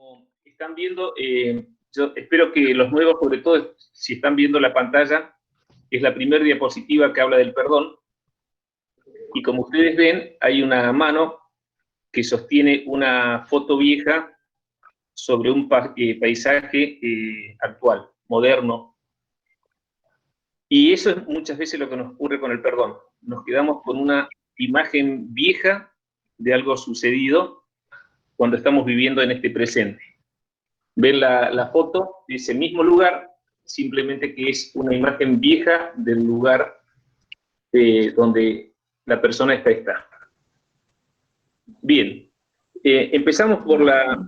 Como están viendo, yo espero que los nuevos, sobre todo si están viendo la pantalla, es la primera diapositiva que habla del perdón. Y como ustedes ven, hay una mano que sostiene una foto vieja sobre un paisaje actual, moderno. Y eso es muchas veces lo que nos ocurre con el perdón. Nos quedamos con una imagen vieja de algo sucedido cuando estamos viviendo en este presente. Ven la foto de ese mismo lugar, simplemente que es una imagen vieja del lugar donde la persona está. Bien, empezamos por la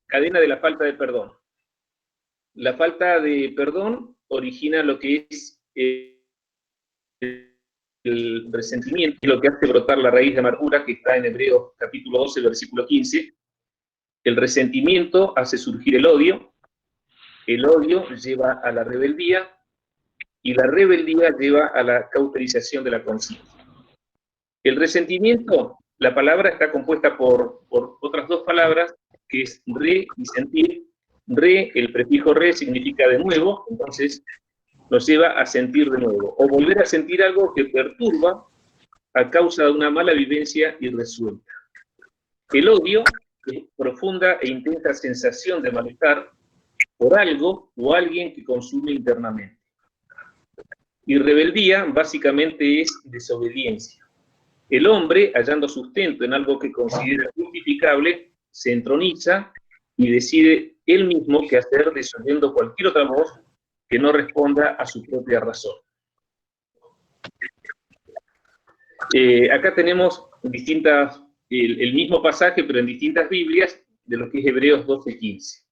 cadena de la falta de perdón. La falta de perdón origina lo que es el resentimiento, y lo que hace brotar la raíz de amargura, que está en Hebreos capítulo 12, versículo 15. El resentimiento hace surgir el odio lleva a la rebeldía, y la rebeldía lleva a la cauterización de la conciencia. El resentimiento, la palabra está compuesta por otras dos palabras, que es re y sentir. Re, el prefijo re significa de nuevo, entonces nos lleva a sentir de nuevo, o volver a sentir algo que perturba a causa de una mala vivencia irresuelta. El odio es profunda e intensa sensación de malestar por algo o alguien que consume internamente. Y rebeldía básicamente es desobediencia. El hombre, hallando sustento en algo que considera justificable, se entroniza y decide él mismo qué hacer, desoyendo cualquier otra voz que no responda a su propia razón. Acá tenemos el mismo pasaje, pero en distintas Biblias, de lo que es Hebreos 12:15.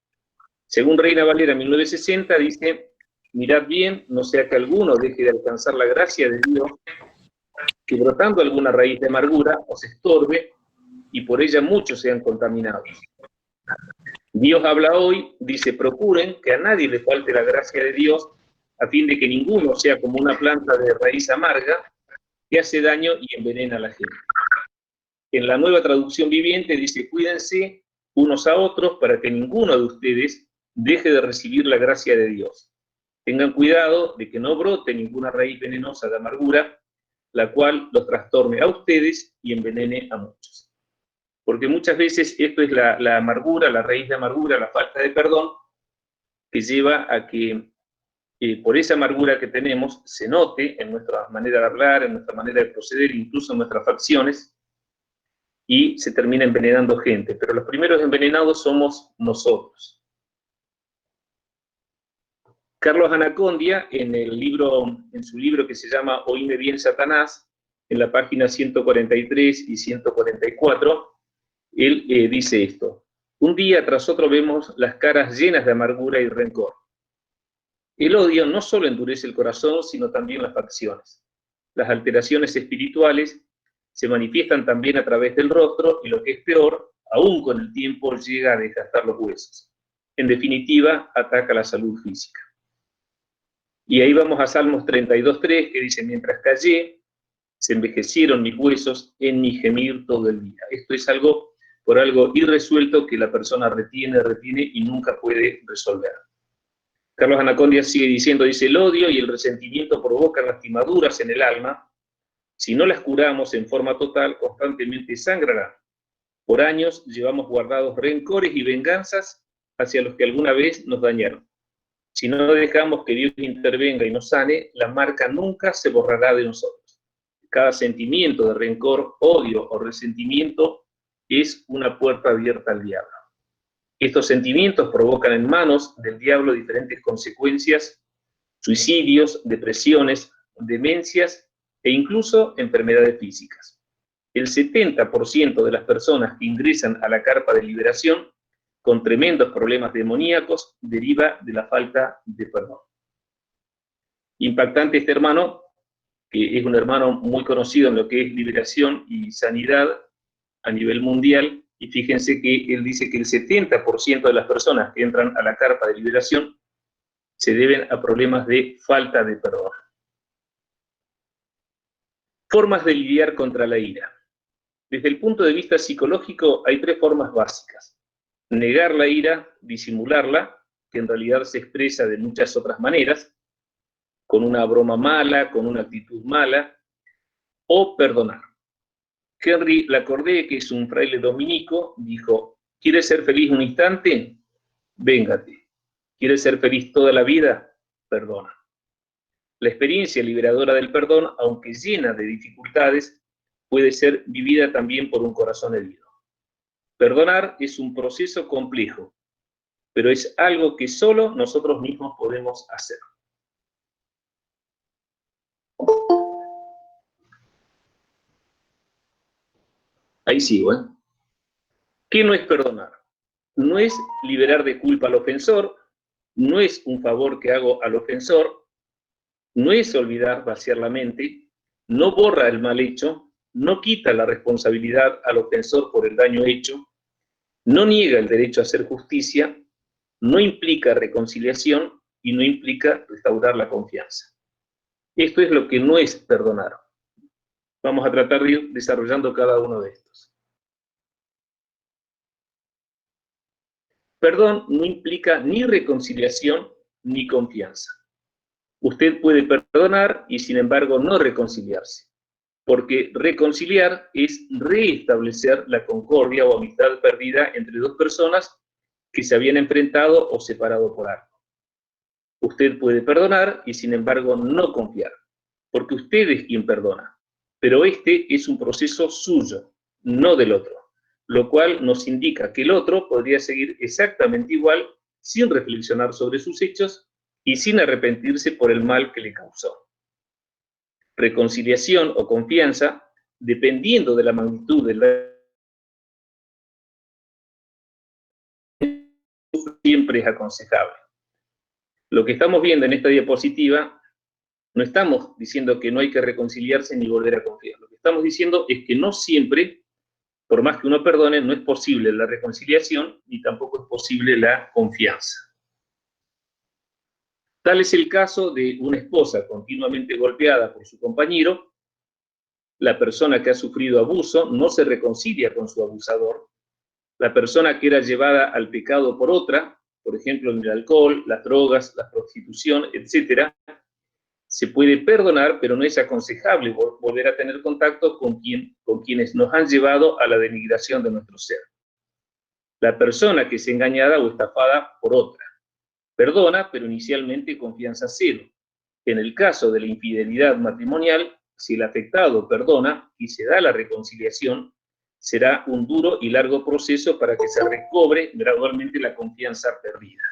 Según Reina Valera 1960, dice: mirad bien, no sea que alguno deje de alcanzar la gracia de Dios, que brotando alguna raíz de amargura os estorbe, y por ella muchos sean contaminados. Dios habla hoy, dice: procuren que a nadie le falte la gracia de Dios, a fin de que ninguno sea como una planta de raíz amarga, que hace daño y envenena a la gente. En la Nueva Traducción Viviente dice: cuídense unos a otros para que ninguno de ustedes deje de recibir la gracia de Dios. Tengan cuidado de que no brote ninguna raíz venenosa de amargura, la cual los trastorne a ustedes y envenene a muchos. Porque muchas veces esto es la amargura, la raíz de amargura, la falta de perdón, que lleva a que por esa amargura que tenemos se note en nuestra manera de hablar, en nuestra manera de proceder, incluso en nuestras facciones, y se termina envenenando gente. Pero los primeros envenenados somos nosotros. Carlos Anacondia, en su libro que se llama Oíme bien, Satanás, en la página 143 y 144, él dice esto: un día tras otro vemos las caras llenas de amargura y rencor. El odio no solo endurece el corazón, sino también las facciones. Las alteraciones espirituales se manifiestan también a través del rostro, y lo que es peor, aún con el tiempo llega a desgastar los huesos. En definitiva, ataca la salud física. Y ahí vamos a Salmos 32:3, que dice: mientras callé, se envejecieron mis huesos en mi gemir todo el día. Esto es por algo irresuelto que la persona retiene y nunca puede resolver. Carlos Anacondia sigue diciendo, dice: el odio y el resentimiento provocan lastimaduras en el alma. Si no las curamos en forma total, constantemente sangrarán. Por años llevamos guardados rencores y venganzas hacia los que alguna vez nos dañaron. Si no dejamos que Dios intervenga y nos sane, la marca nunca se borrará de nosotros. Cada sentimiento de rencor, odio o resentimiento es una puerta abierta al diablo. Estos sentimientos provocan en manos del diablo diferentes consecuencias: suicidios, depresiones, demencias e incluso enfermedades físicas. El 70% de las personas que ingresan a la carpa de liberación con tremendos problemas demoníacos deriva de la falta de perdón. Impactante este hermano, que es un hermano muy conocido en lo que es liberación y sanidad a nivel mundial, y fíjense que él dice que el 70% de las personas que entran a la carpa de liberación se deben a problemas de falta de perdón. Formas de lidiar contra la ira. Desde el punto de vista psicológico hay tres formas básicas: negar la ira, disimularla, que en realidad se expresa de muchas otras maneras, con una broma mala, con una actitud mala, o perdonar. Henry Lacordaire, que es un fraile dominico, dijo: ¿quieres ser feliz un instante? Véngate. ¿Quieres ser feliz toda la vida? Perdona. La experiencia liberadora del perdón, aunque llena de dificultades, puede ser vivida también por un corazón herido. Perdonar es un proceso complejo, pero es algo que solo nosotros mismos podemos hacer. Ahí sigo, ¿eh? ¿Qué no es perdonar? No es liberar de culpa al ofensor, no es un favor que hago al ofensor, no es olvidar, vaciar la mente, no borra el mal hecho, no quita la responsabilidad al ofensor por el daño hecho, no niega el derecho a hacer justicia, no implica reconciliación y no implica restaurar la confianza. Esto es lo que no es perdonar. Vamos a tratar de ir desarrollando cada uno de estos. Perdón no implica ni reconciliación ni confianza. Usted puede perdonar y sin embargo no reconciliarse, porque reconciliar es reestablecer la concordia o amistad perdida entre dos personas que se habían enfrentado o separado por algo. Usted puede perdonar y sin embargo no confiar, porque usted es quien perdona, pero este es un proceso suyo, no del otro, lo cual nos indica que el otro podría seguir exactamente igual sin reflexionar sobre sus hechos y sin arrepentirse por el mal que le causó. Reconciliación o confianza, dependiendo de la magnitud del daño, siempre es aconsejable. Lo que estamos viendo en esta diapositiva, no estamos diciendo que no hay que reconciliarse ni volver a confiar. Lo que estamos diciendo es que no siempre, por más que uno perdone, no es posible la reconciliación ni tampoco es posible la confianza. Tal es el caso de una esposa continuamente golpeada por su compañero. La persona que ha sufrido abuso no se reconcilia con su abusador. La persona que era llevada al pecado por otra, por ejemplo, en el alcohol, las drogas, la prostitución, etcétera, se puede perdonar, pero no es aconsejable volver a tener contacto con quienes nos han llevado a la denigración de nuestro ser. La persona que es engañada o estafada por otra perdona, pero inicialmente confianza cero. En el caso de la infidelidad matrimonial, si el afectado perdona y se da la reconciliación, será un duro y largo proceso para que se recobre gradualmente la confianza perdida.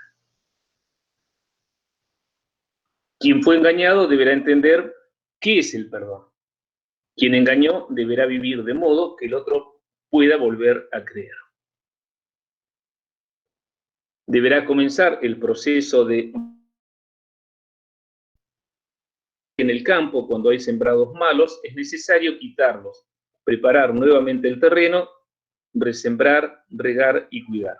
Quien fue engañado deberá entender qué es el perdón. Quien engañó deberá vivir de modo que el otro pueda volver a creer. Deberá comenzar el proceso de... En el campo, cuando hay sembrados malos, es necesario quitarlos, preparar nuevamente el terreno, resembrar, regar y cuidar.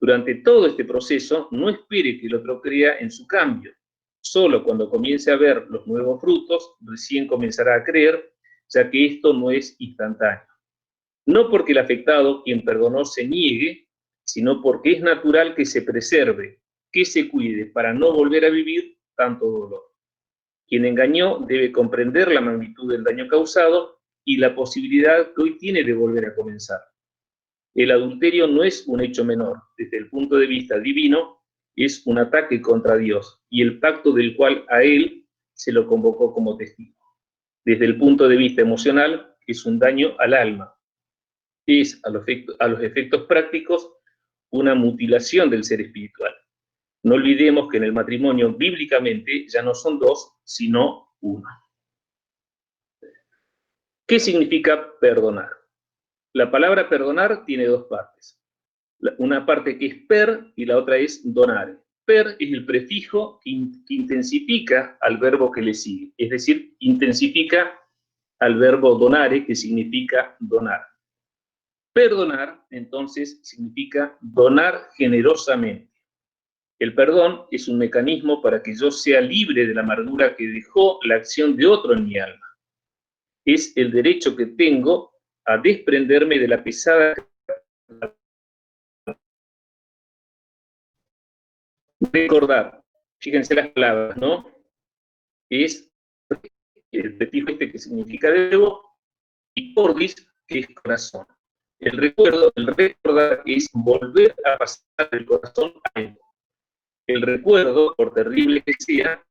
Durante todo este proceso, no espere que el otro crea en su cambio. Solo cuando comience a ver los nuevos frutos, recién comenzará a creer, ya que esto no es instantáneo. No porque el afectado, quien perdonó, se niegue, sino porque es natural que se preserve, que se cuide para no volver a vivir tanto dolor. Quien engañó debe comprender la magnitud del daño causado y la posibilidad que hoy tiene de volver a comenzar. El adulterio no es un hecho menor. Desde el punto de vista divino, es un ataque contra Dios y el pacto del cual a él se lo convocó como testigo. Desde el punto de vista emocional, es un daño al alma. Es, a los efectos prácticos, una mutilación del ser espiritual. No olvidemos que en el matrimonio, bíblicamente, ya no son dos, sino uno. ¿Qué significa perdonar? La palabra perdonar tiene dos partes. Una parte que es per y la otra es donare. Per es el prefijo que intensifica al verbo que le sigue, es decir, intensifica al verbo donare, que significa donar. Perdonar, entonces, significa donar generosamente. El perdón es un mecanismo para que yo sea libre de la amargura que dejó la acción de otro en mi alma. Es el derecho que tengo a desprenderme de la pesada Recordar, fíjense las palabras, ¿no? Es el prefijo este que significa verbo, y cordis, que es corazón. El recordar es volver a pasar del corazón a algo. El recuerdo, por terrible que sea,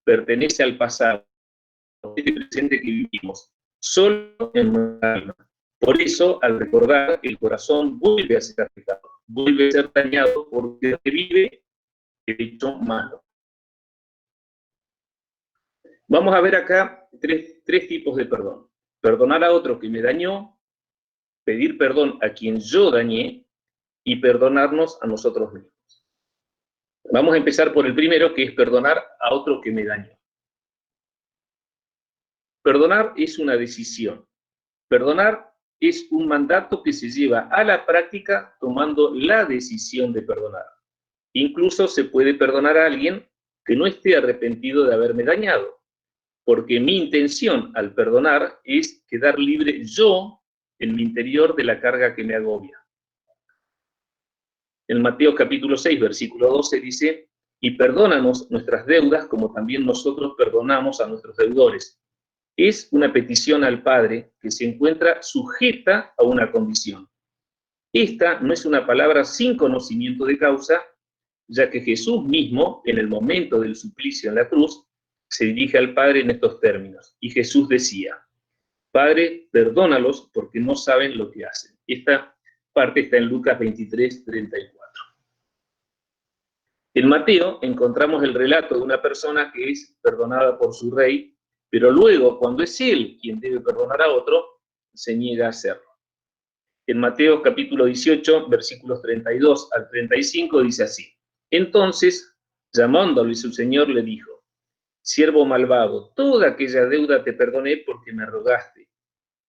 pertenece al pasado, este presente que vivimos, solo en nuestra alma. Por eso, al recordar, el corazón vuelve a ser afectado, vuelve a ser dañado porque revive el hecho malo. Vamos a ver acá tres tipos de perdón. Perdonar a otro que me dañó, pedir perdón a quien yo dañé y perdonarnos a nosotros mismos. Vamos a empezar por el primero, que es perdonar a otro que me dañó. Perdonar es una decisión. Perdonar es un mandato que se lleva a la práctica tomando la decisión de perdonar. Incluso se puede perdonar a alguien que no esté arrepentido de haberme dañado, porque mi intención al perdonar es quedar libre yo en mi interior de la carga que me agobia. En Mateo capítulo 6, versículo 12 dice, y perdónanos nuestras deudas como también nosotros perdonamos a nuestros deudores. Es una petición al Padre que se encuentra sujeta a una condición. Esta no es una palabra sin conocimiento de causa, ya que Jesús mismo, en el momento del suplicio en la cruz, se dirige al Padre en estos términos. Y Jesús decía, Padre, perdónalos porque no saben lo que hacen. Esta parte está en Lucas 23, 34. En Mateo encontramos el relato de una persona que es perdonada por su rey, pero luego, cuando es él quien debe perdonar a otro, se niega a hacerlo. En Mateo capítulo 18, versículos 32 al 35, dice así. Entonces, llamándole su señor, le dijo, siervo malvado, toda aquella deuda te perdoné porque me rogaste.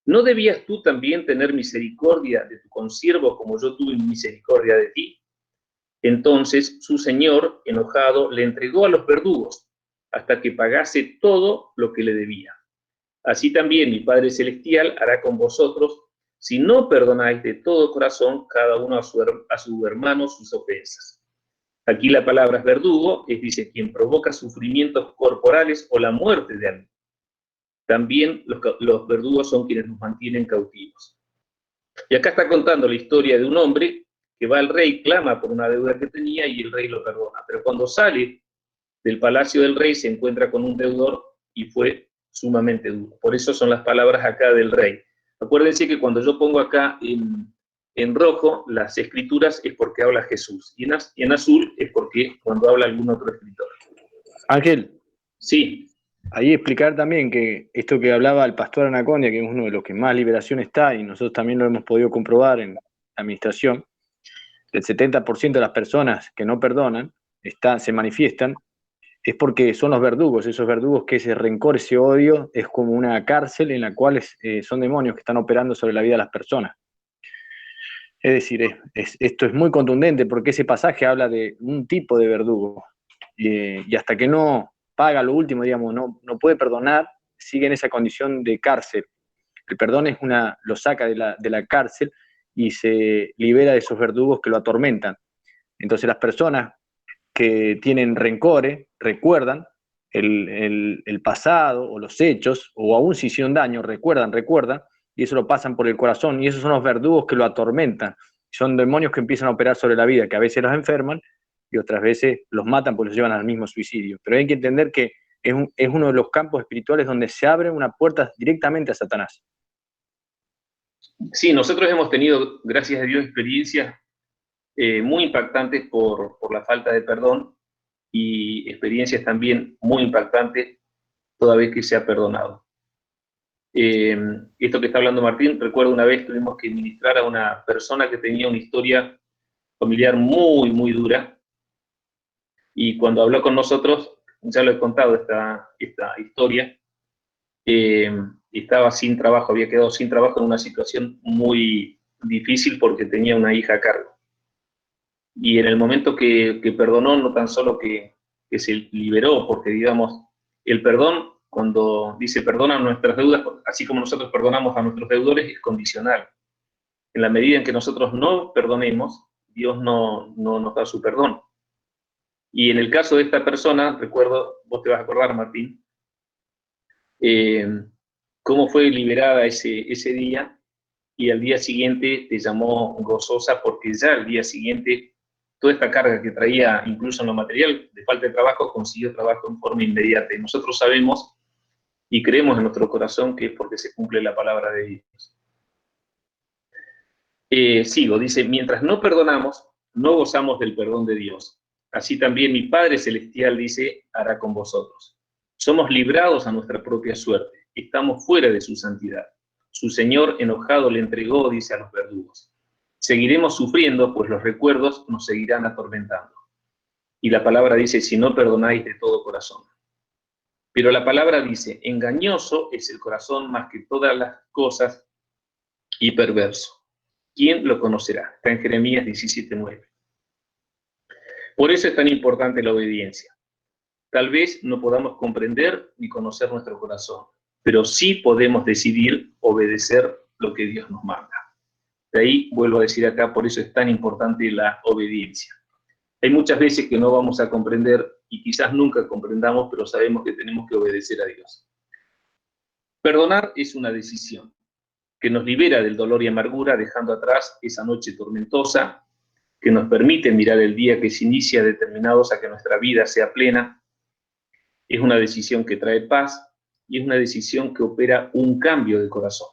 ¿No debías tú también tener misericordia de tu consiervo como yo tuve misericordia de ti? Entonces su señor, enojado, le entregó a los verdugos hasta que pagase todo lo que le debía. Así también mi Padre Celestial hará con vosotros si no perdonáis de todo corazón cada uno a su hermano sus ofensas. Aquí la palabra es verdugo, es dice quien provoca sufrimientos corporales o la muerte de alguien. También los verdugos son quienes nos mantienen cautivos. Y acá está contando la historia de un hombre que va al rey, clama por una deuda que tenía y el rey lo perdona. Pero cuando sale del palacio del rey se encuentra con un deudor y fue sumamente duro. Por eso son las palabras acá del rey. Acuérdense que cuando yo pongo acá en rojo las escrituras es porque habla Jesús y en azul es porque cuando habla algún otro escritor. Ángel, sí. Ahí explicar también que esto que hablaba el pastor Anacondia, que es uno de los que más liberación está, y nosotros también lo hemos podido comprobar en la administración, el 70% de las personas que no perdonan, se manifiestan, es porque son los verdugos, esos verdugos que ese rencor, ese odio, es como una cárcel en la cual son demonios que están operando sobre la vida de las personas. Es decir, esto es muy contundente porque ese pasaje habla de un tipo de verdugo, y hasta que no paga lo último, digamos, no puede perdonar, sigue en esa condición de cárcel. El perdón lo saca de la cárcel y se libera de esos verdugos que lo atormentan. Entonces las personas que tienen rencores recuerdan el pasado o los hechos, o aún si hicieron daño, recuerdan, y eso lo pasan por el corazón, y esos son los verdugos que lo atormentan. Son demonios que empiezan a operar sobre la vida, que a veces los enferman y otras veces los matan porque los llevan al mismo suicidio. Pero hay que entender que es uno de los campos espirituales donde se abre una puerta directamente a Satanás. Sí, nosotros hemos tenido, gracias a Dios, experiencias muy impactantes por la falta de perdón y experiencias también muy impactantes toda vez que se ha perdonado. Esto que está hablando Martín, recuerdo una vez tuvimos que ministrar a una persona que tenía una historia familiar muy, muy dura, y cuando habló con nosotros, ya lo he contado esta historia, estaba sin trabajo, había quedado sin trabajo en una situación muy difícil porque tenía una hija a cargo. Y en el momento que perdonó, no tan solo que se liberó, porque digamos, el perdón, cuando dice perdona nuestras deudas, así como nosotros perdonamos a nuestros deudores, es condicional. En la medida en que nosotros no perdonemos, Dios no nos da su perdón. Y en el caso de esta persona, recuerdo, vos te vas a acordar, Martín, cómo fue liberada ese día, y al día siguiente te llamó gozosa porque ya al día siguiente toda esta carga que traía, incluso en lo material, de falta de trabajo, consiguió trabajo en forma inmediata. Y nosotros sabemos y creemos en nuestro corazón que es porque se cumple la palabra de Dios. Sigo, dice, mientras no perdonamos, no gozamos del perdón de Dios. Así también mi Padre Celestial, dice, hará con vosotros. Somos librados a nuestra propia suerte, estamos fuera de su santidad. Su Señor enojado le entregó, dice, a los verdugos. Seguiremos sufriendo, pues los recuerdos nos seguirán atormentando. Y la palabra dice, si no perdonáis de todo corazón. Pero la palabra dice, engañoso es el corazón más que todas las cosas y perverso. ¿Quién lo conocerá? Está en Jeremías 17:9. Por eso es tan importante la obediencia. Tal vez no podamos comprender ni conocer nuestro corazón, pero sí podemos decidir obedecer lo que Dios nos manda. De ahí vuelvo a decir acá, por eso es tan importante la obediencia. Hay muchas veces que no vamos a comprender y quizás nunca comprendamos, pero sabemos que tenemos que obedecer a Dios. Perdonar es una decisión que nos libera del dolor y amargura, dejando atrás esa noche tormentosa, que nos permite mirar el día que se inicia determinados a que nuestra vida sea plena. Es una decisión que trae paz y es una decisión que opera un cambio de corazón.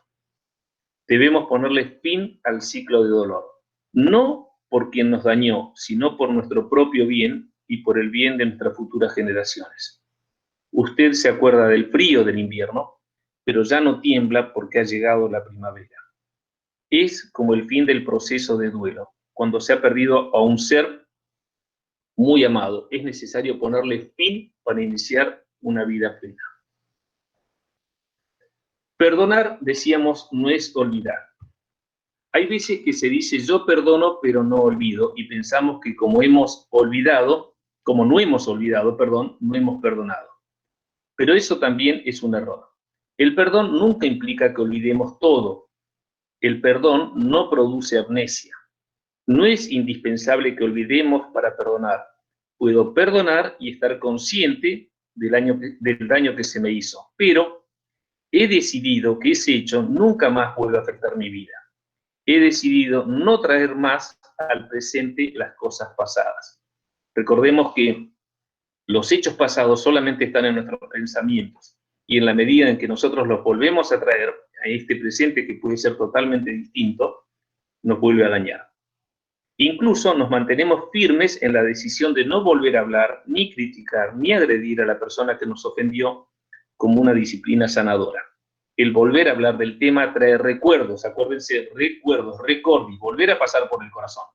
Debemos ponerle fin al ciclo de dolor, no por quien nos dañó, sino por nuestro propio bien y por el bien de nuestras futuras generaciones. Usted se acuerda del frío del invierno, pero ya no tiembla porque ha llegado la primavera. Es como el fin del proceso de duelo. Cuando se ha perdido a un ser muy amado, es necesario ponerle fin para iniciar una vida plena. Perdonar, decíamos, no es olvidar. Hay veces que se dice yo perdono pero no olvido y pensamos que como no hemos olvidado, no hemos perdonado. Pero eso también es un error. El perdón nunca implica que olvidemos todo. El perdón no produce amnesia. No es indispensable que olvidemos para perdonar. Puedo perdonar y estar consciente del daño que se me hizo, pero he decidido que ese hecho nunca más vuelva a afectar mi vida. He decidido no traer más al presente las cosas pasadas. Recordemos que los hechos pasados solamente están en nuestros pensamientos y en la medida en que nosotros los volvemos a traer a este presente que puede ser totalmente distinto, nos vuelve a dañar. Incluso nos mantenemos firmes en la decisión de no volver a hablar, ni criticar, ni agredir a la persona que nos ofendió como una disciplina sanadora. El volver a hablar del tema trae recuerdos, acuérdense, recuerdos, recordi, volver a pasar por el corazón.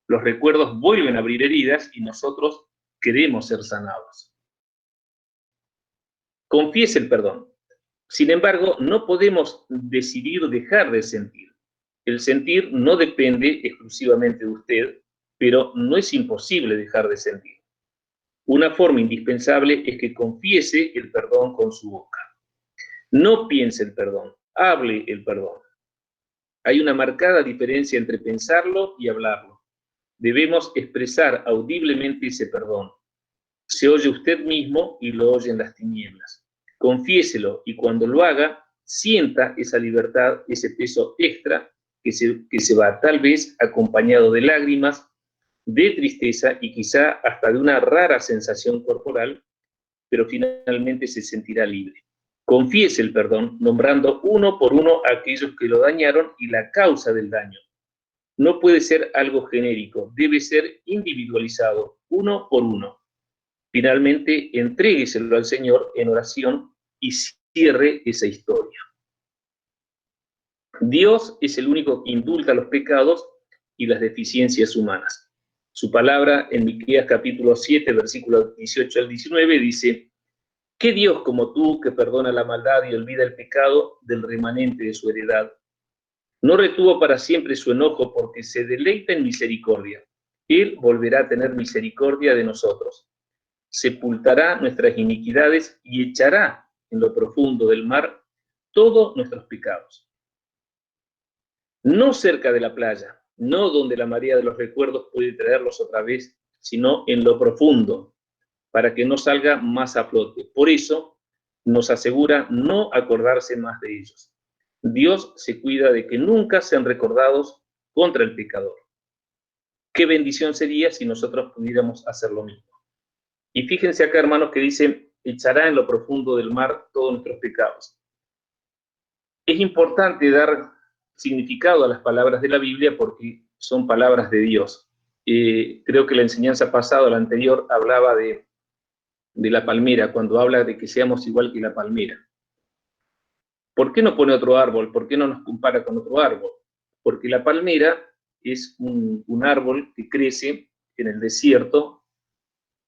Los recuerdos vuelven a abrir heridas y nosotros queremos ser sanados. Confiese el perdón. Sin embargo, no podemos decidir dejar de sentir. El sentir no depende exclusivamente de usted, pero no es imposible dejar de sentir. Una forma indispensable es que confiese el perdón con su boca. No piense el perdón, hable el perdón. Hay una marcada diferencia entre pensarlo y hablarlo. Debemos expresar audiblemente ese perdón. Se oye usted mismo y lo oyen las tinieblas. Confiéselo y cuando lo haga, sienta esa libertad, ese peso extra que se va tal vez acompañado de lágrimas, de tristeza y quizá hasta de una rara sensación corporal, pero finalmente se sentirá libre. Confiese el perdón, nombrando uno por uno a aquellos que lo dañaron y la causa del daño. No puede ser algo genérico, debe ser individualizado, uno por uno. Finalmente, entrégueselo al Señor en oración y cierre esa historia. Dios es el único que indulta los pecados y las deficiencias humanas. Su palabra en Miqueas capítulo 7, versículos 18 al 19 dice: ¿Qué Dios como tú que perdona la maldad y olvida el pecado del remanente de su heredad? No retuvo para siempre su enojo porque se deleita en misericordia. Él volverá a tener misericordia de nosotros. Sepultará nuestras iniquidades y echará en lo profundo del mar todos nuestros pecados. No cerca de la playa, no donde la marea de los recuerdos puede traerlos otra vez, sino en lo profundo, para que no salga más a flote. Por eso nos asegura no acordarse más de ellos. Dios se cuida de que nunca sean recordados contra el pecador. Qué bendición sería si nosotros pudiéramos hacer lo mismo. Y fíjense acá, hermanos, que dice, echará en lo profundo del mar todos nuestros pecados. Es importante dar significado a las palabras de la Biblia porque son palabras de Dios. Creo que la enseñanza pasada, la anterior, hablaba de la palmera, cuando habla de que seamos igual que la palmera. ¿Por qué no pone otro árbol? ¿Por qué no nos compara con otro árbol? Porque la palmera es un árbol que crece en el desierto,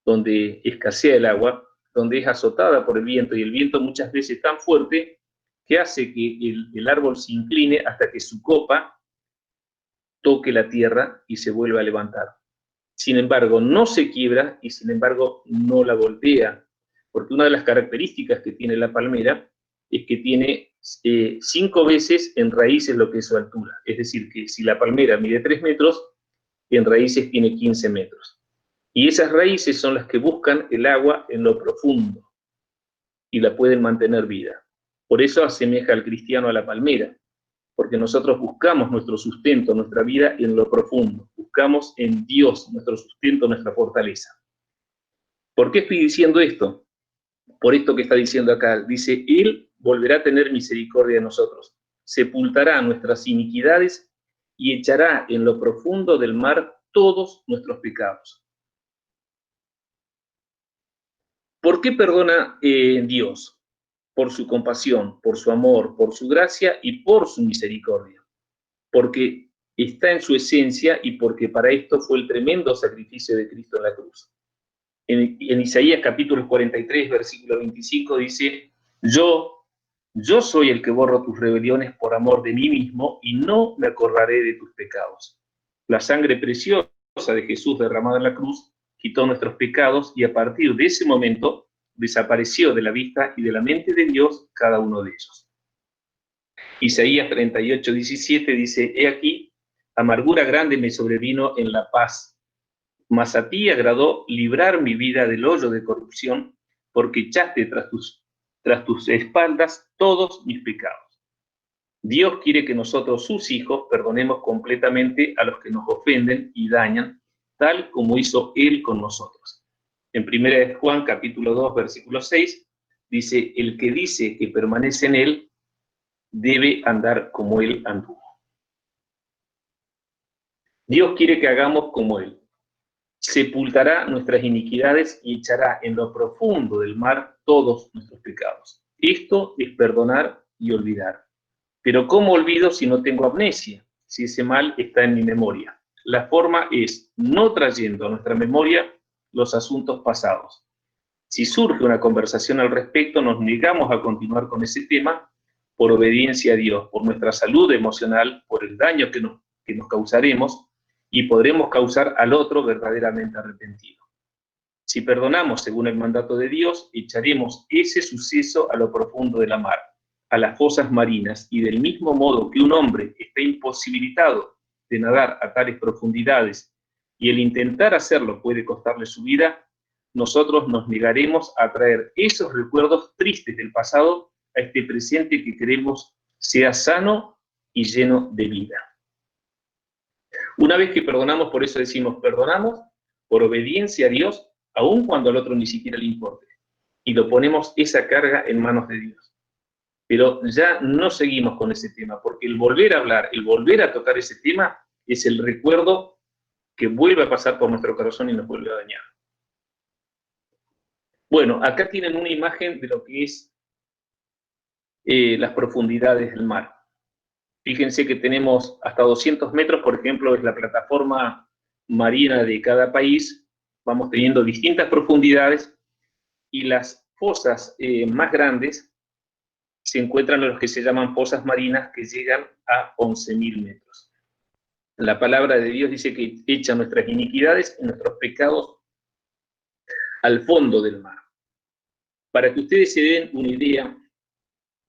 donde escasea el agua, donde es azotada por el viento, y el viento muchas veces es tan fuerte que hace que el árbol se incline hasta que su copa toque la tierra y se vuelva a levantar. Sin embargo, no se quiebra y sin embargo no la voltea, porque una de las características que tiene la palmera es que tiene 5 veces en raíces lo que es su altura. Es decir, que si la palmera mide 3 metros, en raíces tiene 15 metros. Y esas raíces son las que buscan el agua en lo profundo y la pueden mantener viva. Por eso asemeja al cristiano a la palmera, porque nosotros buscamos nuestro sustento, nuestra vida en lo profundo. Buscamos en Dios nuestro sustento, nuestra fortaleza. ¿Por qué estoy diciendo esto? Por esto que está diciendo acá. Dice, Él volverá a tener misericordia de nosotros, sepultará nuestras iniquidades y echará en lo profundo del mar todos nuestros pecados. ¿Por qué perdona Dios? Por su compasión, por su amor, por su gracia y por su misericordia. Porque está en su esencia y porque para esto fue el tremendo sacrificio de Cristo en la cruz. En Isaías capítulo 43, versículo 25 dice, yo soy el que borro tus rebeliones por amor de mí mismo y no me acordaré de tus pecados. La sangre preciosa de Jesús derramada en la cruz quitó nuestros pecados y a partir de ese momento desapareció de la vista y de la mente de Dios cada uno de ellos. Isaías 38, 17 dice, he aquí, amargura grande me sobrevino en la paz, mas a ti agradó librar mi vida del hoyo de corrupción, porque echaste tras tus espaldas todos mis pecados. Dios quiere que nosotros, sus hijos, perdonemos completamente a los que nos ofenden y dañan, tal como hizo Él con nosotros. En 1 Juan capítulo 2, versículo 6, dice, el que dice que permanece en Él, debe andar como Él anduvo. Dios quiere que hagamos como Él. Sepultará nuestras iniquidades y echará en lo profundo del mar todos nuestros pecados. Esto es perdonar y olvidar. Pero ¿cómo olvido si no tengo amnesia? Si ese mal está en mi memoria. La forma es no trayendo a nuestra memoria los asuntos pasados. Si surge una conversación al respecto, nos negamos a continuar con ese tema por obediencia a Dios, por nuestra salud emocional, por el daño que nos causaremos y podremos causar al otro verdaderamente arrepentido. Si perdonamos según el mandato de Dios, echaremos ese suceso a lo profundo de la mar, a las fosas marinas, y del mismo modo que un hombre está imposibilitado de nadar a tales profundidades y el intentar hacerlo puede costarle su vida, nosotros nos negaremos a traer esos recuerdos tristes del pasado a este presente que queremos sea sano y lleno de vida. Una vez que perdonamos, por eso decimos, perdonamos por obediencia a Dios, aun cuando al otro ni siquiera le importe. Y lo ponemos esa carga en manos de Dios. Pero ya no seguimos con ese tema, porque el volver a hablar, el volver a tocar ese tema, es el recuerdo que vuelve a pasar por nuestro corazón y nos vuelve a dañar. Bueno, acá tienen una imagen de lo que es las profundidades del mar. Fíjense que tenemos hasta 200 metros, por ejemplo, es la plataforma marina de cada país. Vamos teniendo distintas profundidades y las fosas más grandes se encuentran en los que se llaman fosas marinas, que llegan a 11.000 metros. La palabra de Dios dice que echa nuestras iniquidades y nuestros pecados al fondo del mar. Para que ustedes se den una idea,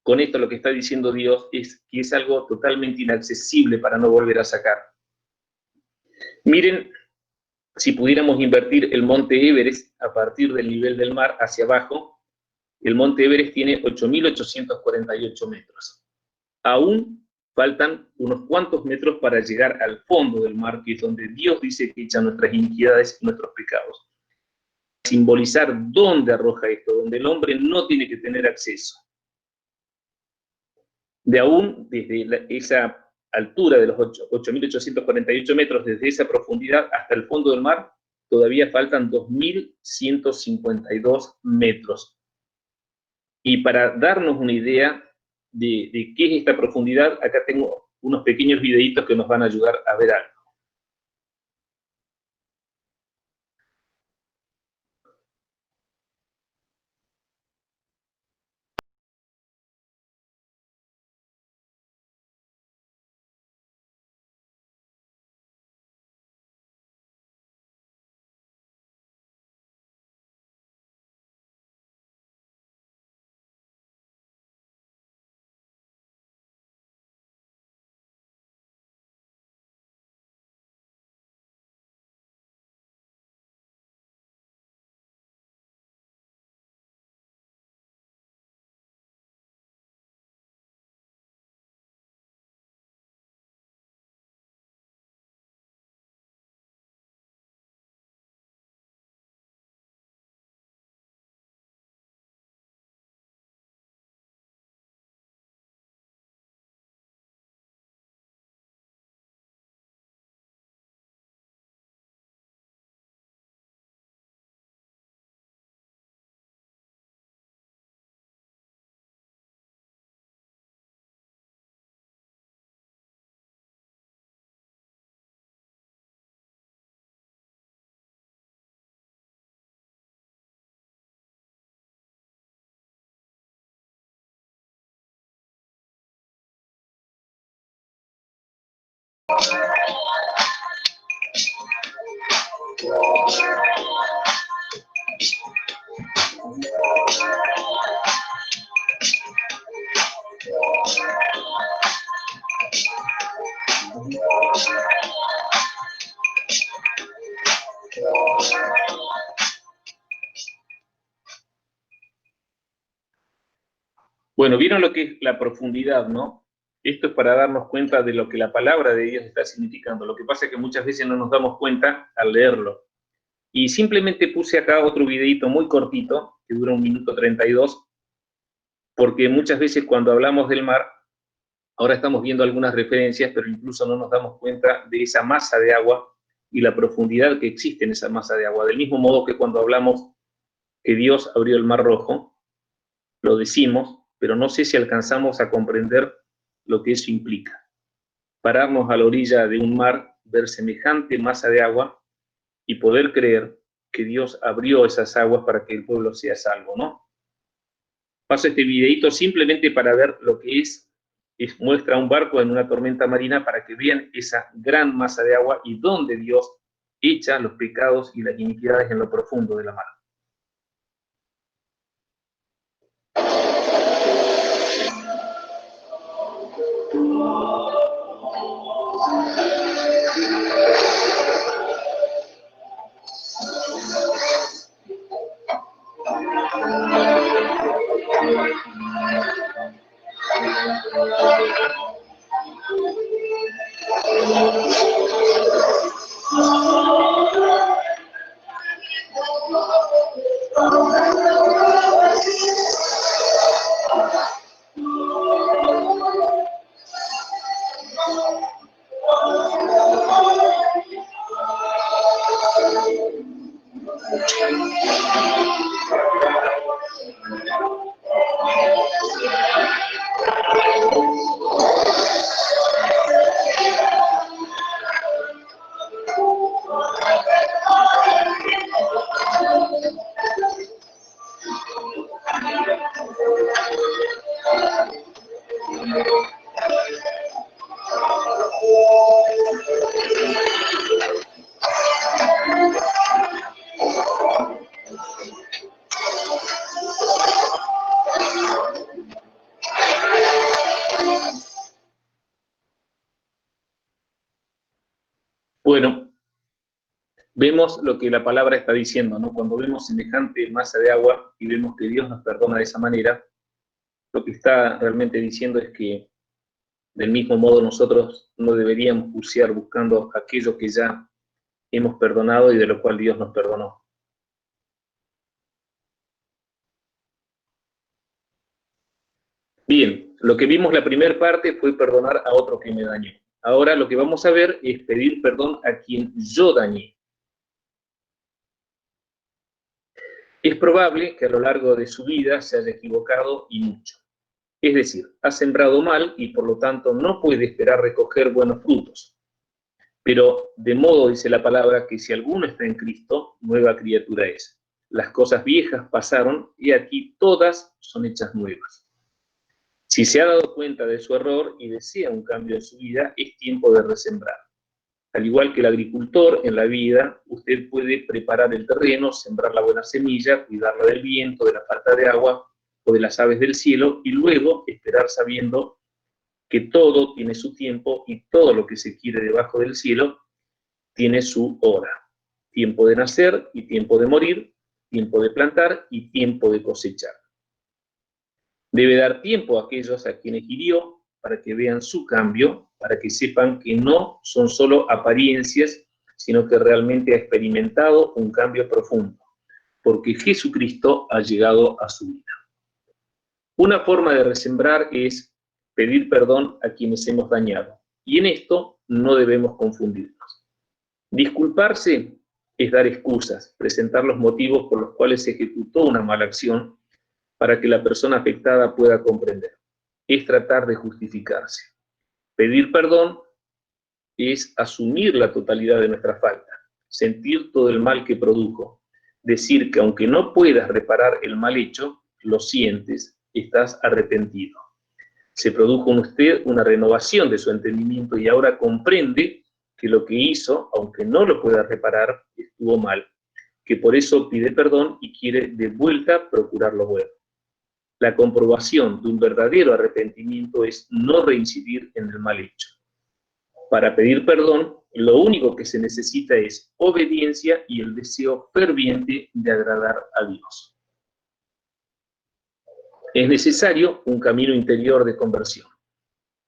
con esto lo que está diciendo Dios es que es algo totalmente inaccesible para no volver a sacar. Miren Si pudiéramos invertir el monte Everest a partir del nivel del mar hacia abajo, el monte Everest tiene 8.848 metros. Aún faltan unos cuantos metros para llegar al fondo del mar, que es donde Dios dice que echa nuestras iniquidades y nuestros pecados. Simbolizar dónde arroja esto, donde el hombre no tiene que tener acceso. De aún, desde esa altura de los 8.848 metros, desde esa profundidad hasta el fondo del mar, todavía faltan 2.152 metros. Y para darnos una idea de qué es esta profundidad, acá tengo unos pequeños videitos que nos van a ayudar a ver algo. Bueno, vieron lo que es la profundidad, ¿no? Esto es para darnos cuenta de lo que la palabra de Dios está significando. Lo que pasa es que muchas veces no nos damos cuenta al leerlo. Y simplemente puse acá otro videito muy cortito, que dura 1 minuto 32, porque muchas veces cuando hablamos del mar, ahora estamos viendo algunas referencias, pero incluso no nos damos cuenta de esa masa de agua y la profundidad que existe en esa masa de agua. Del mismo modo que cuando hablamos que Dios abrió el Mar Rojo, lo decimos, pero no sé si alcanzamos a comprender lo que eso implica. Pararnos a la orilla de un mar, ver semejante masa de agua y poder creer que Dios abrió esas aguas para que el pueblo sea salvo, ¿no? Paso este videito simplemente para ver lo que muestra un barco en una tormenta marina para que vean esa gran masa de agua y donde Dios echa los pecados y las iniquidades en lo profundo de la mar. Bueno, vemos lo que la palabra está diciendo, ¿no? Cuando vemos semejante masa de agua y vemos que Dios nos perdona de esa manera, lo que está realmente diciendo es que del mismo modo nosotros no deberíamos bucear buscando aquello que ya hemos perdonado y de lo cual Dios nos perdonó. Bien, lo que vimos la primera parte fue perdonar a otro que me dañó. Ahora lo que vamos a ver es pedir perdón a quien yo dañé. Es probable que a lo largo de su vida se haya equivocado y mucho. Es decir, ha sembrado mal y por lo tanto no puede esperar recoger buenos frutos. Pero de modo dice la palabra que si alguno está en Cristo, nueva criatura es. Las cosas viejas pasaron y aquí todas son hechas nuevas. Si se ha dado cuenta de su error y desea un cambio en su vida, es tiempo de resembrar. Al igual que el agricultor en la vida, usted puede preparar el terreno, sembrar la buena semilla, cuidarla del viento, de la falta de agua o de las aves del cielo, y luego esperar sabiendo que todo tiene su tiempo y todo lo que se quiere debajo del cielo tiene su hora. Tiempo de nacer y tiempo de morir, tiempo de plantar y tiempo de cosechar. Debe dar tiempo a aquellos a quienes hirió para que vean su cambio, para que sepan que no son solo apariencias, sino que realmente ha experimentado un cambio profundo, porque Jesucristo ha llegado a su vida. Una forma de resembrar es pedir perdón a quienes hemos dañado, y en esto no debemos confundirnos. Disculparse es dar excusas, presentar los motivos por los cuales se ejecutó una mala acción para que la persona afectada pueda comprender. Es tratar de justificarse. Pedir perdón es asumir la totalidad de nuestra falta, sentir todo el mal que produjo, decir que aunque no puedas reparar el mal hecho, lo sientes, estás arrepentido. Se produjo en usted una renovación de su entendimiento y ahora comprende que lo que hizo, aunque no lo pueda reparar, estuvo mal, que por eso pide perdón y quiere de vuelta procurar lo bueno. La comprobación de un verdadero arrepentimiento es no reincidir en el mal hecho. Para pedir perdón, lo único que se necesita es obediencia y el deseo ferviente de agradar a Dios. Es necesario un camino interior de conversión.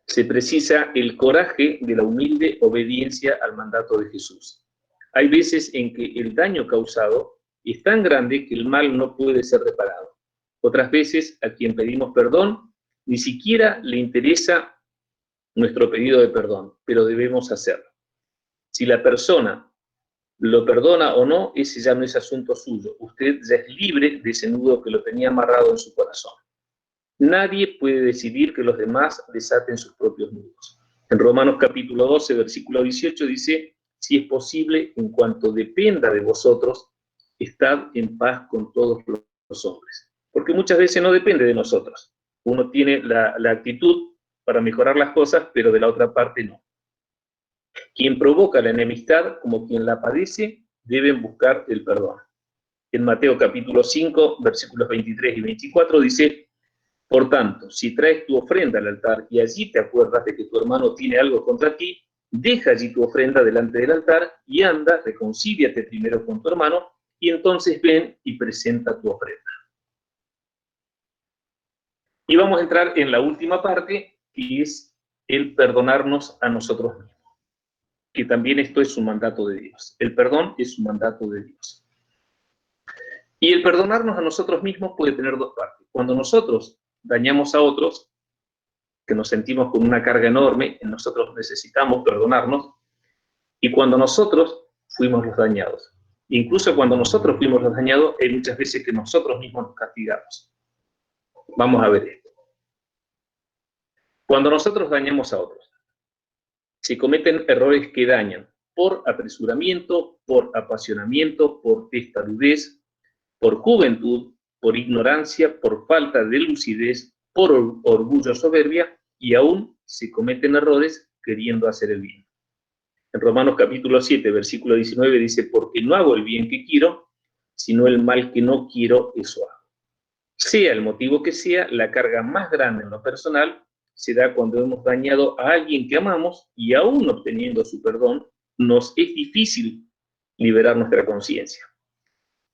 Se precisa el coraje de la humilde obediencia al mandato de Jesús. Hay veces en que el daño causado es tan grande que el mal no puede ser reparado. Otras veces, a quien pedimos perdón, ni siquiera le interesa nuestro pedido de perdón, pero debemos hacerlo. Si la persona lo perdona o no, ese ya no es asunto suyo. Usted ya es libre de ese nudo que lo tenía amarrado en su corazón. Nadie puede decidir que los demás desaten sus propios nudos. En Romanos capítulo 12, versículo 18 dice, si es posible, en cuanto dependa de vosotros, estad en paz con todos los hombres. Porque muchas veces no depende de nosotros. Uno tiene la actitud para mejorar las cosas, pero de la otra parte no. Quien provoca la enemistad, como quien la padece, deben buscar el perdón. En Mateo capítulo 5, versículos 23 y 24 dice, por tanto, si traes tu ofrenda al altar y allí te acuerdas de que tu hermano tiene algo contra ti, deja allí tu ofrenda delante del altar y anda, reconcíliate primero con tu hermano y entonces ven y presenta tu ofrenda. Y vamos a entrar en la última parte, que es el perdonarnos a nosotros mismos, que también esto es un mandato de Dios. El perdón es un mandato de Dios. Y el perdonarnos a nosotros mismos puede tener dos partes. Cuando nosotros dañamos a otros, que nos sentimos con una carga enorme, nosotros necesitamos perdonarnos, y cuando nosotros fuimos los dañados. Incluso cuando nosotros fuimos los dañados, hay muchas veces que nosotros mismos nos castigamos. Vamos a ver esto. Cuando nosotros dañamos a otros, se cometen errores que dañan por apresuramiento, por apasionamiento, por testarudez, por juventud, por ignorancia, por falta de lucidez, por orgullo, soberbia, y aún se cometen errores queriendo hacer el bien. En Romanos capítulo 7, versículo 19 dice, porque no hago el bien que quiero, sino el mal que no quiero, eso hago. Sea el motivo que sea, la carga más grande en lo personal se da cuando hemos dañado a alguien que amamos y aún obteniendo su perdón, nos es difícil liberar nuestra conciencia.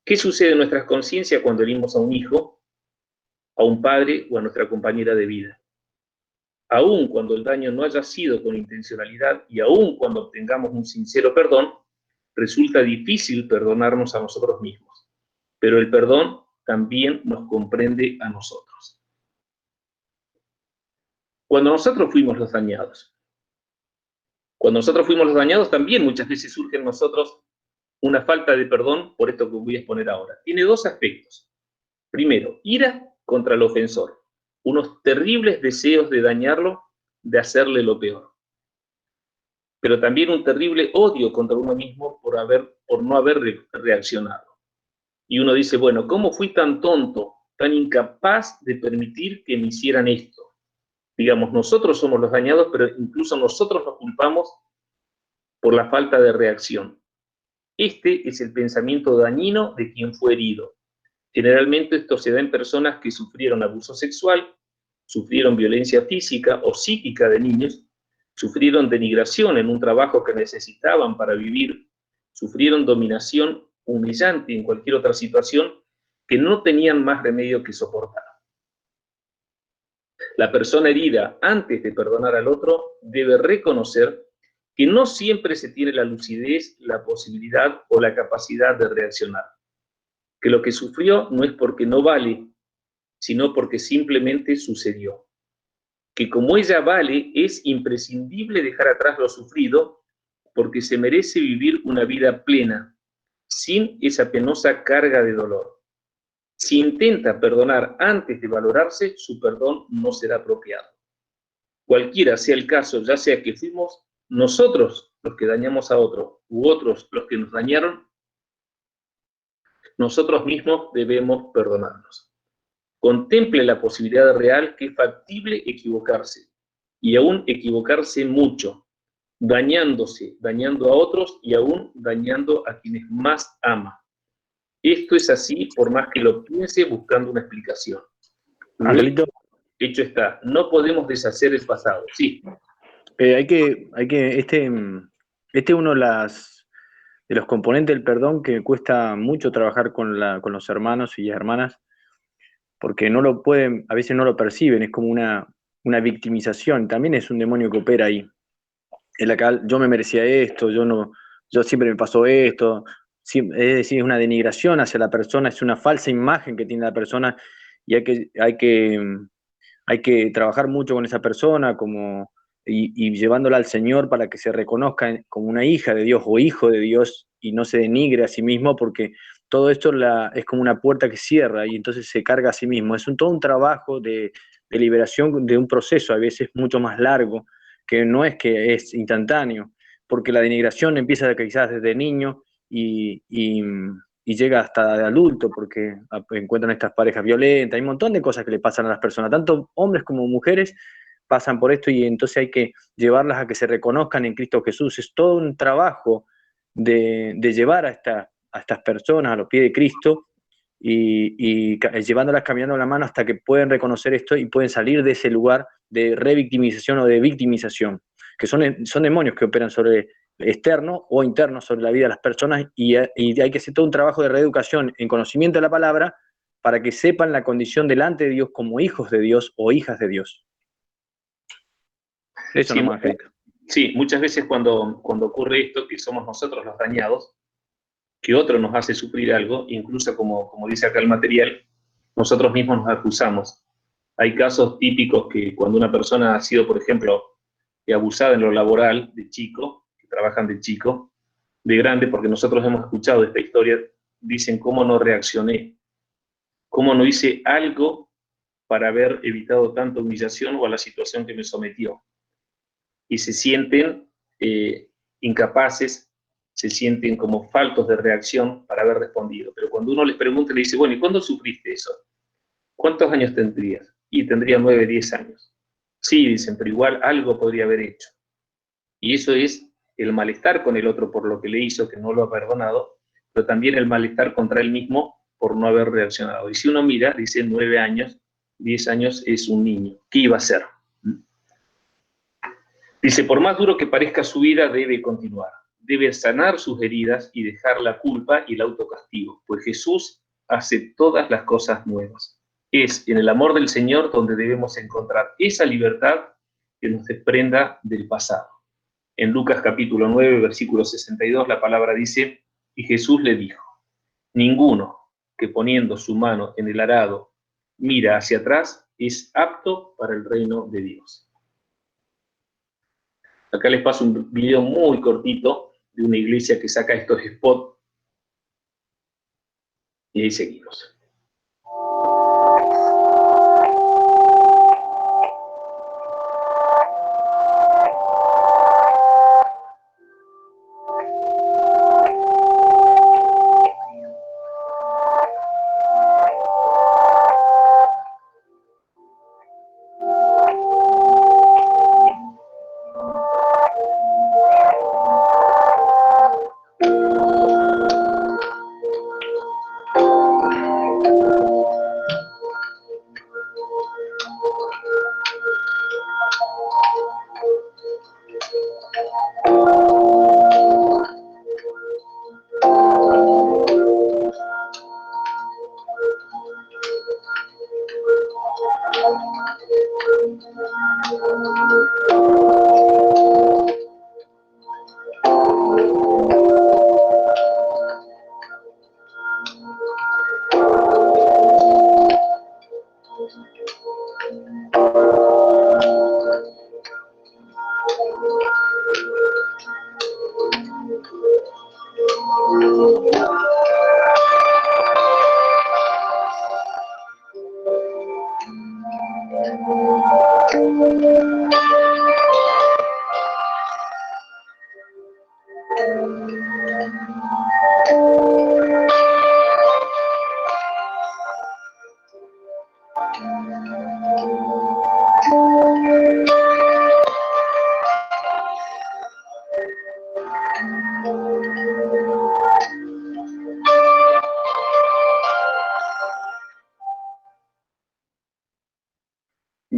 ¿Qué sucede en nuestra conciencia cuando herimos a un hijo, a un padre o a nuestra compañera de vida? Aun cuando el daño no haya sido con intencionalidad y aun cuando obtengamos un sincero perdón, resulta difícil perdonarnos a nosotros mismos. Pero el perdón también nos comprende a nosotros. Cuando nosotros fuimos los dañados, también muchas veces surge en nosotros una falta de perdón por esto que voy a exponer ahora. Tiene dos aspectos. Primero, ira contra el ofensor, unos terribles deseos de dañarlo, de hacerle lo peor. Pero también un terrible odio contra uno mismo por no haber reaccionado. Y uno dice, bueno, ¿cómo fui tan tonto, tan incapaz de permitir que me hicieran esto? Digamos, nosotros somos los dañados, pero incluso nosotros nos culpamos por la falta de reacción. Este es el pensamiento dañino de quien fue herido. Generalmente esto se da en personas que sufrieron abuso sexual, sufrieron violencia física o psíquica de niños, sufrieron denigración en un trabajo que necesitaban para vivir, sufrieron dominación humillante en cualquier otra situación que no tenían más remedio que soportar. La persona herida, antes de perdonar al otro, debe reconocer que no siempre se tiene la lucidez, la posibilidad o la capacidad de reaccionar. Que lo que sufrió no es porque no vale, sino porque simplemente sucedió. Que como ella vale, es imprescindible dejar atrás lo sufrido, porque se merece vivir una vida plena, sin esa penosa carga de dolor. Si intenta perdonar antes de valorarse, su perdón no será apropiado. Cualquiera sea el caso, ya sea que fuimos nosotros los que dañamos a otro u otros los que nos dañaron, nosotros mismos debemos perdonarnos. Contemple la posibilidad real que es factible equivocarse, y aún equivocarse mucho, dañando a otros y aún dañando a quienes más ama. Esto es así por más que lo piense buscando una explicación. Angelito, Hecho está, no podemos deshacer el pasado. Sí. este es uno de los componentes del perdón que cuesta mucho trabajar con los hermanos y hermanas, porque no lo pueden, a veces no lo perciben, es como una victimización, también es un demonio que opera ahí. En la que yo me merecía esto, yo siempre me pasó esto, es decir, es una denigración hacia la persona, es una falsa imagen que tiene la persona y hay que trabajar mucho con esa persona y llevándola al Señor para que se reconozca como una hija de Dios o hijo de Dios y no se denigre a sí mismo, porque todo esto es como una puerta que cierra y entonces se carga a sí mismo. Es todo un trabajo de liberación de un proceso, a veces mucho más largo, que no es que es instantáneo, porque la denigración empieza quizás desde niño y llega hasta de adulto, porque encuentran estas parejas violentas, hay un montón de cosas que le pasan a las personas, tanto hombres como mujeres pasan por esto y entonces hay que llevarlas a que se reconozcan en Cristo Jesús. Es todo un trabajo de llevar a estas personas a los pies de Cristo y llevándolas caminando la mano hasta que pueden reconocer esto y pueden salir de ese lugar de revictimización o de victimización, que son demonios que operan sobre externo o interno sobre la vida de las personas y hay que hacer todo un trabajo de reeducación en conocimiento de la palabra para que sepan la condición delante de Dios como hijos de Dios o hijas de Dios. Eso Sí, nomás, Angelito. Sí, muchas veces cuando ocurre esto, que somos nosotros los dañados, que otro nos hace sufrir algo, incluso como dice acá el material, nosotros mismos nos acusamos. Hay casos típicos que cuando una persona ha sido, por ejemplo, abusada en lo laboral de chico, que trabajan de chico, de grande, porque nosotros hemos escuchado esta historia, dicen cómo no reaccioné, cómo no hice algo para haber evitado tanta humillación o a la situación que me sometió. Y se sienten incapaces, se sienten como faltos de reacción para haber respondido. Pero cuando uno les pregunta, le dice, bueno, ¿y cuándo sufriste eso? ¿Cuántos años tendrías? Y tendría 9, 10 años. Sí, dicen, pero igual algo podría haber hecho. Y eso es el malestar con el otro por lo que le hizo, que no lo ha perdonado, pero también el malestar contra él mismo por no haber reaccionado. Y si uno mira, dice 9 años, 10 años es un niño. ¿Qué iba a hacer? Dice, por más duro que parezca su vida, debe continuar. debe sanar sus heridas y dejar la culpa y el autocastigo, pues Jesús hace todas las cosas nuevas. Es en el amor del Señor donde debemos encontrar esa libertad que nos desprenda del pasado. En Lucas capítulo 9, versículo 62, la palabra dice, y Jesús le dijo, ninguno que poniendo su mano en el arado mira hacia atrás es apto para el reino de Dios. Acá les paso un video muy cortito de una iglesia que saca estos spots y ahí seguimos.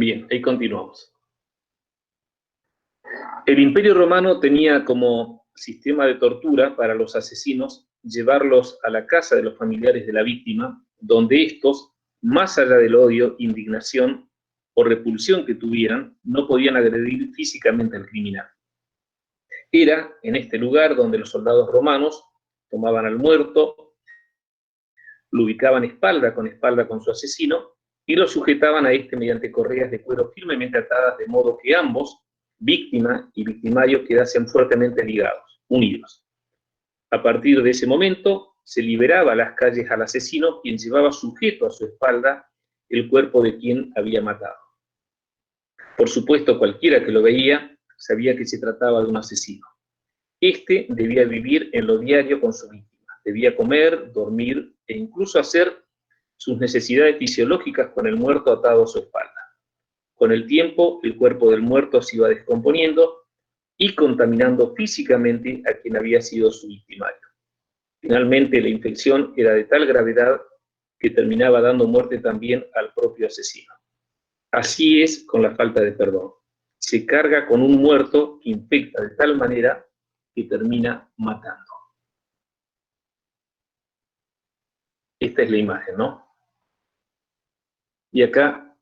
Bien, ahí continuamos. El Imperio Romano tenía como sistema de tortura para los asesinos llevarlos a la casa de los familiares de la víctima, donde estos, más allá del odio, indignación o repulsión que tuvieran, no podían agredir físicamente al criminal. Era en este lugar donde los soldados romanos tomaban al muerto, lo ubicaban espalda con su asesino y lo sujetaban a este mediante correas de cuero firmemente atadas, de modo que ambos, víctima y victimario, quedasen fuertemente ligados, unidos. A partir de ese momento, se liberaba a las calles al asesino, quien llevaba sujeto a su espalda el cuerpo de quien había matado. Por supuesto, cualquiera que lo veía sabía que se trataba de un asesino. Este debía vivir en lo diario con su víctima, debía comer, dormir e incluso hacer sus necesidades fisiológicas con el muerto atado a su espalda. Con el tiempo, el cuerpo del muerto se iba descomponiendo y contaminando físicamente a quien había sido su victimario. Finalmente, la infección era de tal gravedad que terminaba dando muerte también al propio asesino. Así es con la falta de perdón. Se carga con un muerto que infecta de tal manera que termina matando. Esta es la imagen, ¿no? Y acá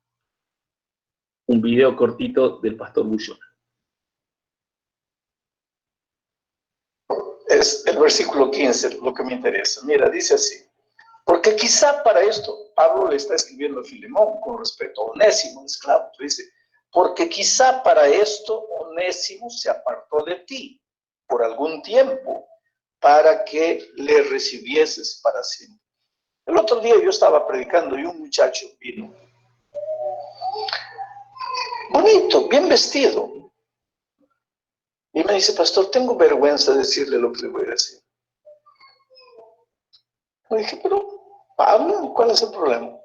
un video cortito del pastor Bullón. Es el versículo 15 lo que me interesa. Mira, dice así. Porque quizá para esto, Pablo le está escribiendo a Filemón con respecto a Onésimo, esclavo. Dice, porque quizá para esto Onésimo se apartó de ti por algún tiempo para que le recibieses para siempre. El otro día yo estaba predicando y un muchacho vino, bonito, bien vestido, y me dice, pastor, tengo vergüenza de decirle lo que le voy a decir. Le dije, pero Pablo, ¿cuál es el problema?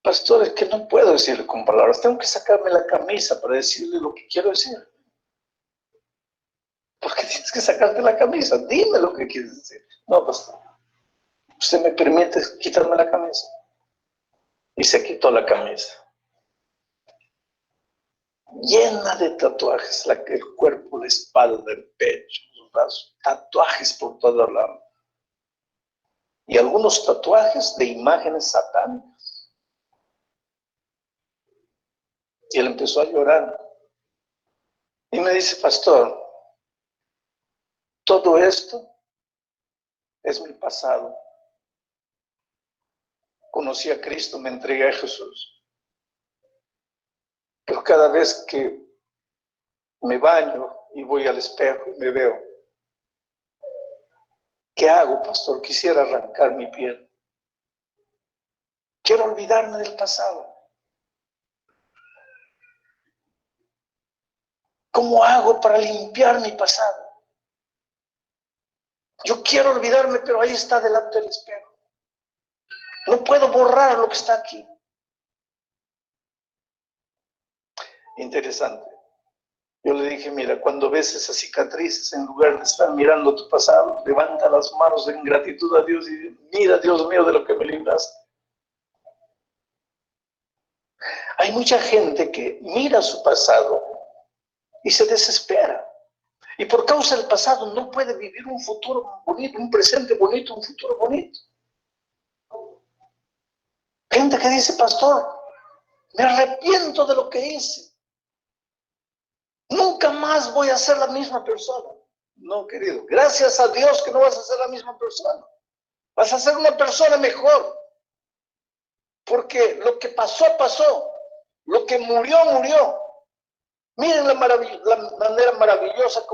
Pastor, es que no puedo decirle con palabras, tengo que sacarme la camisa para decirle lo que quiero decir. ¿Por qué tienes que sacarte la camisa? Dime lo que quieres decir. No, pastor, ¿usted me permite quitarme la camisa? Y se quitó la camisa. Llena de tatuajes, el cuerpo, la espalda, el pecho, brazo, tatuajes por todo lado. Y algunos tatuajes de imágenes satánicas. Y él empezó a llorar. Y me dice, pastor, todo esto es mi pasado. Conocí a Cristo, me entregué a Jesús. Pero cada vez que me baño y voy al espejo y me veo, ¿qué hago, pastor? Quisiera arrancar mi piel. Quiero olvidarme del pasado. ¿Cómo hago para limpiar mi pasado? Yo quiero olvidarme, pero ahí está delante del espejo. No puedo borrar lo que está aquí. Interesante. Yo le dije, mira, cuando ves esas cicatrices, en lugar de estar mirando tu pasado, levanta las manos en gratitud a Dios y mira, Dios mío, de lo que me libraste. Hay mucha gente que mira su pasado y se desespera. Y por causa del pasado no puede vivir un futuro bonito, un presente bonito, un futuro bonito. Gente que dice, pastor, me arrepiento de lo que hice. Nunca más voy a ser la misma persona. No, querido, gracias a Dios que no vas a ser la misma persona. Vas a ser una persona mejor. Porque lo que pasó, pasó. Lo que murió, murió. Miren la manera maravillosa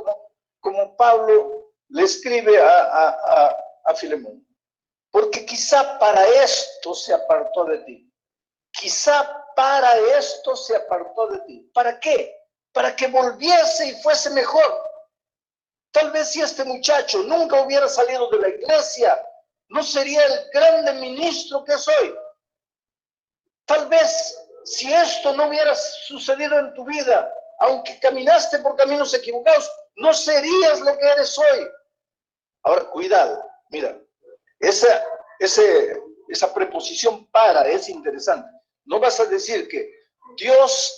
como Pablo le escribe a Filemón. Porque quizá para esto se apartó de ti. Quizá para esto se apartó de ti. ¿Para qué? Para que volviese y fuese mejor. Tal vez si este muchacho nunca hubiera salido de la iglesia, no sería el grande ministro que soy. Tal vez si esto no hubiera sucedido en tu vida, aunque caminaste por caminos equivocados, no serías lo que eres hoy. Ahora, cuidado, mira, esa preposición para es interesante. No vas a decir que Dios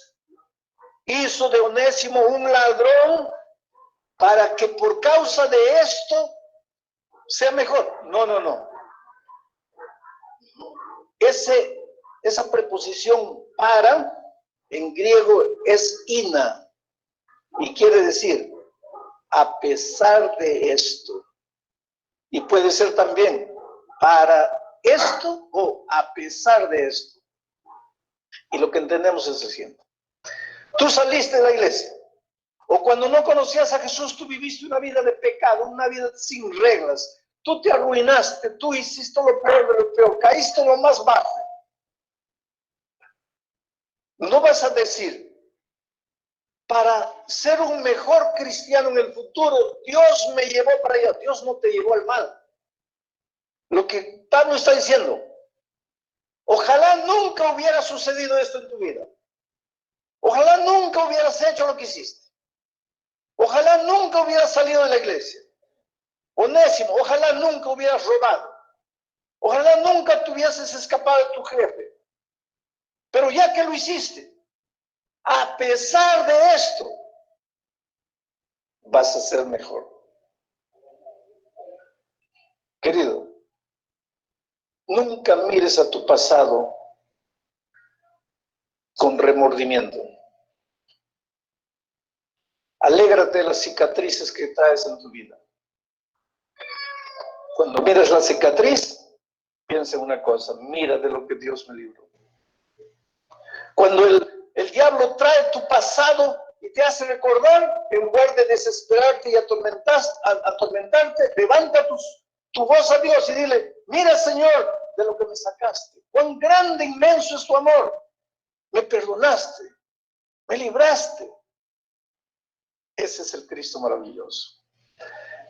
hizo de Onésimo un ladrón para que por causa de esto sea mejor. No, no, no. Esa preposición para en griego es ina y quiere decir a pesar de esto. Y puede ser también para esto o a pesar de esto. Y lo que entendemos es el siguiente. Tú saliste de la iglesia. O cuando no conocías a Jesús, tú viviste una vida de pecado, una vida sin reglas. Tú te arruinaste, tú hiciste lo peor de lo peor, caíste en lo más bajo. No vas a decir, para ser un mejor cristiano en el futuro, Dios me llevó para allá. Dios no te llevó al mal. Lo que Pablo está diciendo, ojalá nunca hubiera sucedido esto en tu vida. Ojalá nunca hubieras hecho lo que hiciste. Ojalá nunca hubieras salido de la iglesia. Onésimo, ojalá nunca hubieras robado. Ojalá nunca te hubieses escapado de tu jefe. Pero ya que lo hiciste, a pesar de esto, vas a ser mejor. Querido, nunca mires a tu pasado con remordimiento. Alégrate de las cicatrices que traes en tu vida. Cuando mires la cicatriz, piensa en una cosa, mira de lo que Dios me libró. Cuando el diablo trae tu pasado y te hace recordar, en lugar de desesperarte y atormentarte, levanta tu voz a Dios y dile, mira Señor, de lo que me sacaste. Cuán grande, inmenso es tu amor. Me perdonaste, me libraste. Ese es el Cristo maravilloso,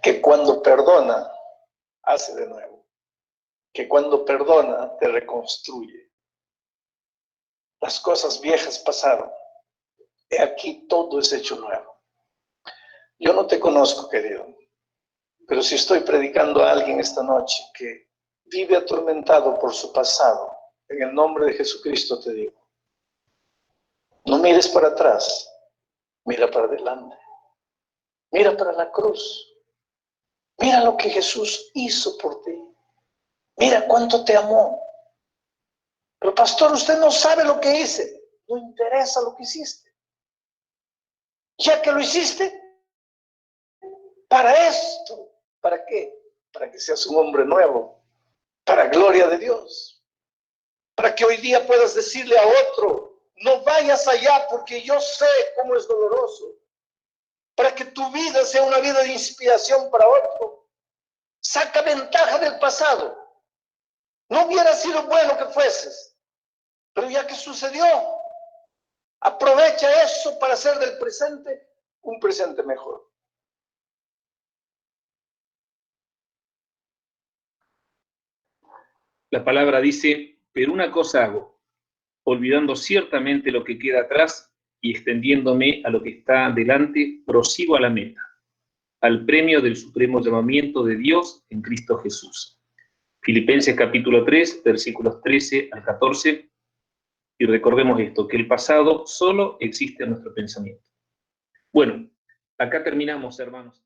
que cuando perdona, hace de nuevo, que cuando perdona, te reconstruye. Las cosas viejas pasaron, y aquí todo es hecho nuevo. Yo no te conozco, querido, pero si estoy predicando a alguien esta noche que vive atormentado por su pasado, en el nombre de Jesucristo te digo, no mires para atrás, mira para adelante. Mira para la cruz. Mira lo que Jesús hizo por ti. Mira cuánto te amó. Pero pastor, usted no sabe lo que hice. No interesa lo que hiciste. Ya que lo hiciste, para esto. ¿Para qué? Para que seas un hombre nuevo. Para gloria de Dios. Para que hoy día puedas decirle a otro, no vayas allá porque yo sé cómo es doloroso. Para que tu vida sea una vida de inspiración para otro. Saca ventaja del pasado. No hubiera sido bueno que fueses, pero ya que sucedió, aprovecha eso para hacer del presente un presente mejor. La palabra dice, pero una cosa hago, olvidando ciertamente lo que queda atrás y extendiéndome a lo que está delante, prosigo a la meta, al premio del supremo llamamiento de Dios en Cristo Jesús. Filipenses capítulo 3, versículos 13 al 14, y recordemos esto, que el pasado solo existe en nuestro pensamiento. Bueno, acá terminamos, hermanos.